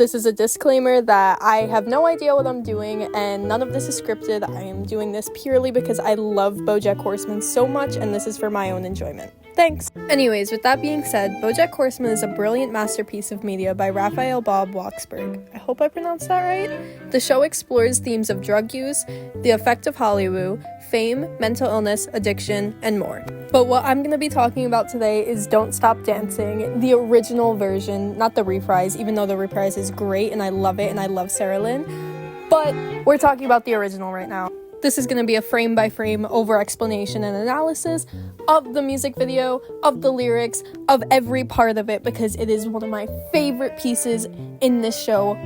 This is a disclaimer that I have no idea what I'm doing and none of this is scripted. I am doing this purely because I love BoJack Horseman so much and this is for my own enjoyment. Thanks! Anyways, with that being said, BoJack Horseman is a brilliant masterpiece of media by Raphael Bob Waksberg. I hope I pronounced that right. The show explores themes of drug use, the effect of hellooo, fame, mental illness, addiction, and more. But what I'm going to be talking about today is Don't Stop Dancing, the original version, not the reprise, even though the reprise is great and I love it and I love Sarah Lynn. But we're talking about the original right now. This is going to be a frame-by-frame over-explanation and analysis of the music video, of the lyrics, of every part of it, because it is one of my favorite pieces in this show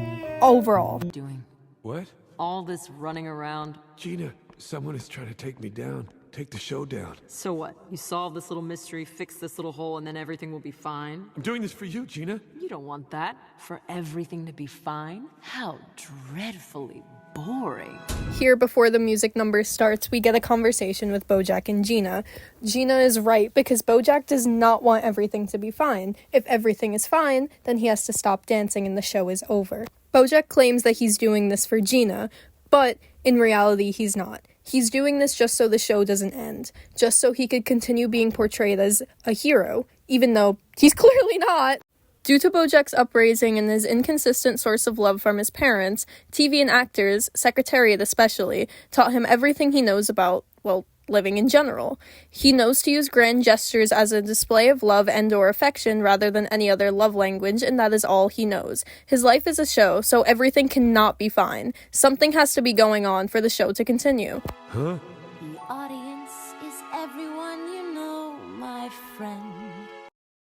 overall. Doing What? all this running around. Gina, someone is trying to take me down. Take the show down. So what? You solve this little mystery, fix this little hole, and then everything will be fine? I'm doing this for you, Gina. You don't want that. For everything to be fine? How dreadfully boring. Here, before the music number starts, we get a conversation with Bojack and Gina. Gina is right, because Bojack does not want everything to be fine. If everything is fine, then he has to stop dancing and the show is over. Bojack claims that he's doing this for Gina, but in reality, he's not. He's doing this just so the show doesn't end, just so he could continue being portrayed as a hero, even though he's clearly not. Due to Bojack's upraising and his inconsistent source of love from his parents, TV and actors, Secretariat especially, taught him everything he knows about, well, living in general. He knows to use grand gestures as a display of love and or affection rather than any other love language, and that is all he knows. His life is a show, so everything cannot be fine. Something has to be going on for the show to continue. Huh? The audience is everyone you know, my friend.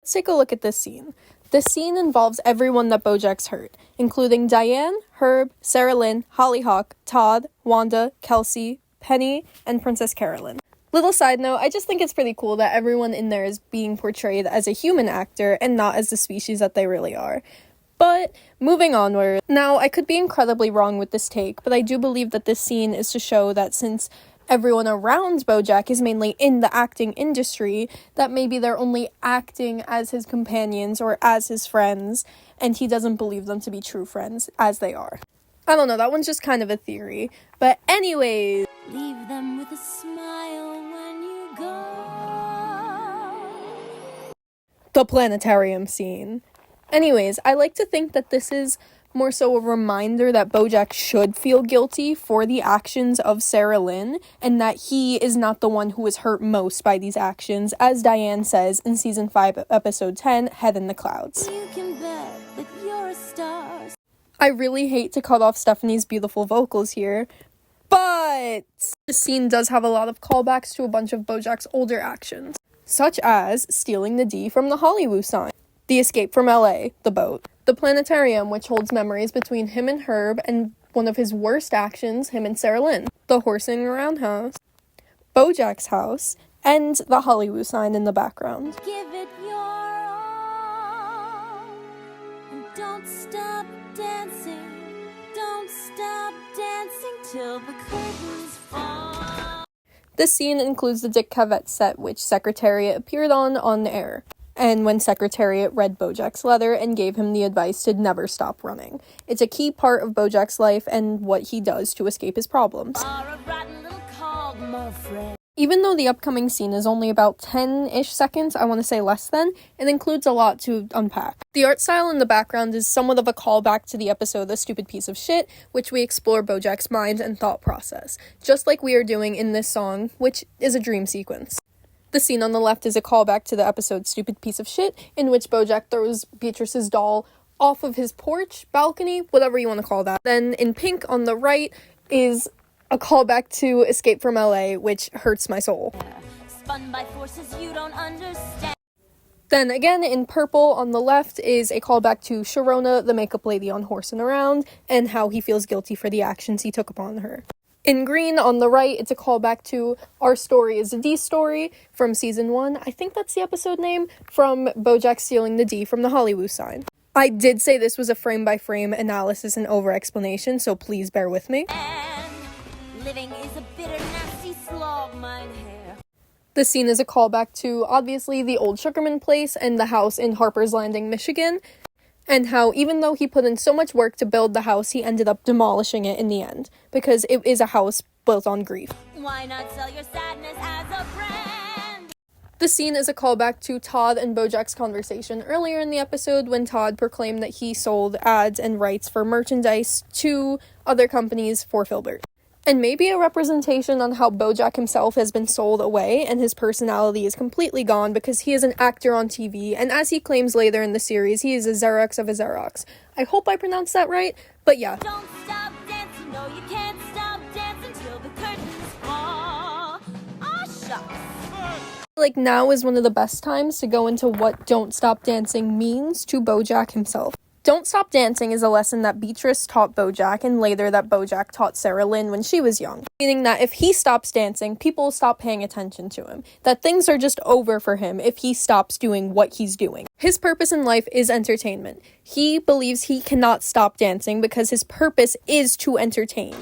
Let's take a look at this scene. This scene involves everyone that Bojack's hurt, including Diane, Herb, Sarah Lynn, Hollyhock, Todd, Wanda, Kelsey, Penny, and Princess Carolyn. Little side note, I just think it's pretty cool that everyone in there is being portrayed as a human actor and not as the species that they really are. But moving onward, now I could be incredibly wrong with this take, but I do believe that this scene is to show that since everyone around Bojack is mainly in the acting industry, that maybe they're only acting as his companions or as his friends, and he doesn't believe them to be true friends as they are. I don't know, that one's just kind of a theory. But anyways, Leave them with a smile when you go. the planetarium scene. Anyways, I like to think that this is more so a reminder that Bojack should feel guilty for the actions of Sarah Lynn, and that he is not the one who was hurt most by these actions, as Diane says in Season 5, Episode 10, Head in the Clouds. You can bet that you're a star. I really hate to cut off Stephanie's beautiful vocals here, but this scene does have a lot of callbacks to a bunch of Bojack's older actions, such as stealing the D from the hellooo sign, the escape from LA, the boat, the planetarium, which holds memories between him and Herb, and one of his worst actions, him and Sarah Lynn, the horsing around house, Bojack's house, and the hellooo sign in the background. Give it your all. And don't stop dancing. Don't stop dancing till the curtains fall. This scene includes the Dick Cavett set, which Secretariat appeared on air, and when Secretariat read Bojack's letter and gave him the advice to never stop running. It's a key part of Bojack's life and what he does to escape his problems. Or a rotten little cold, my friend. Even though the upcoming scene is only about 10-ish seconds, I want to say less than, it includes a lot to unpack. The art style in the background is somewhat of a callback to the episode The Stupid Piece of Shit, which we explore Bojack's mind and thought process, just like we are doing in this song, which is a dream sequence. The scene on the left is a callback to the episode Stupid Piece of Shit, in which Bojack throws Beatrice's doll off of his porch, balcony, whatever you want to call that. Then in pink on the right is a callback to Escape from LA, which hurts my soul. Spun by forces you don't understand. Then again, in purple on the left is a callback to Sharona, the makeup lady on Horsing Around, and how he feels guilty for the actions he took upon her. In green on the right, it's a callback to Our Story is a D Story from Season 1. I think that's the episode name, from Bojack stealing the D from the hellooo sign. I did say this was a frame-by-frame analysis and over-explanation, so please bear with me. And living is a bitter, nasty slog, mine hair. The scene is a callback to, obviously, the old Sugarman place and the house in Harper's Landing, Michigan. And how even though he put in so much work to build the house, he ended up demolishing it in the end, because it is a house built on grief. Why not sell your sadness as a brand? The scene is a callback to Todd and Bojack's conversation earlier in the episode when Todd proclaimed that he sold ads and rights for merchandise to other companies for Filbert. And maybe a representation on how Bojack himself has been sold away and his personality is completely gone because he is an actor on TV, and as he claims later in the series, he is a Xerox of a Xerox. I hope I pronounced that right, but yeah. Don't stop dancing, no you can't stop dancing till the curtains fall. Aw, shucks. Like, now is one of the best times to go into what Don't Stop Dancing means to Bojack himself. Don't Stop Dancing is a lesson that Beatrice taught Bojack, and later that Bojack taught Sarah Lynn when she was young. Meaning that if he stops dancing, people will stop paying attention to him. That things are just over for him if he stops doing what he's doing. His purpose in life is entertainment. He believes he cannot stop dancing because his purpose is to entertain.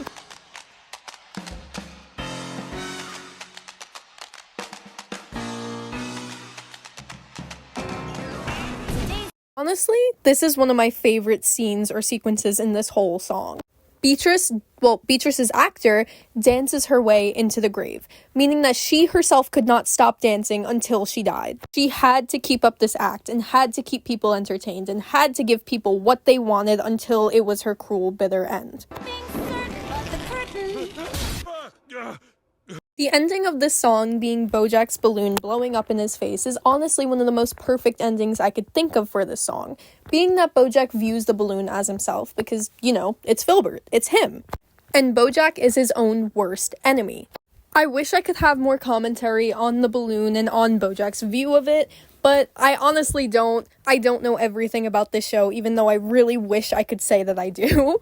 Honestly, this is one of my favorite scenes or sequences in this whole song. Beatrice's actor dances her way into the grave, meaning that she herself could not stop dancing until she died. She had to keep up this act and had to keep people entertained and had to give people what they wanted until it was her cruel, bitter end. Being certain of the curtain. The ending of this song being Bojack's balloon blowing up in his face is honestly one of the most perfect endings I could think of for this song, being that Bojack views the balloon as himself because, you know, it's Filbert, it's him. And Bojack is his own worst enemy. I wish I could have more commentary on the balloon and on Bojack's view of it, but I honestly don't. I don't know everything about this show, even though I really wish I could say that I do.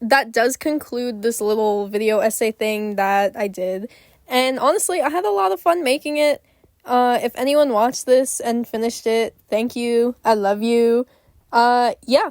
That does conclude this little video essay thing that I did. And honestly, I had a lot of fun making it. If anyone watched this and finished it, thank you. I love you. Yeah.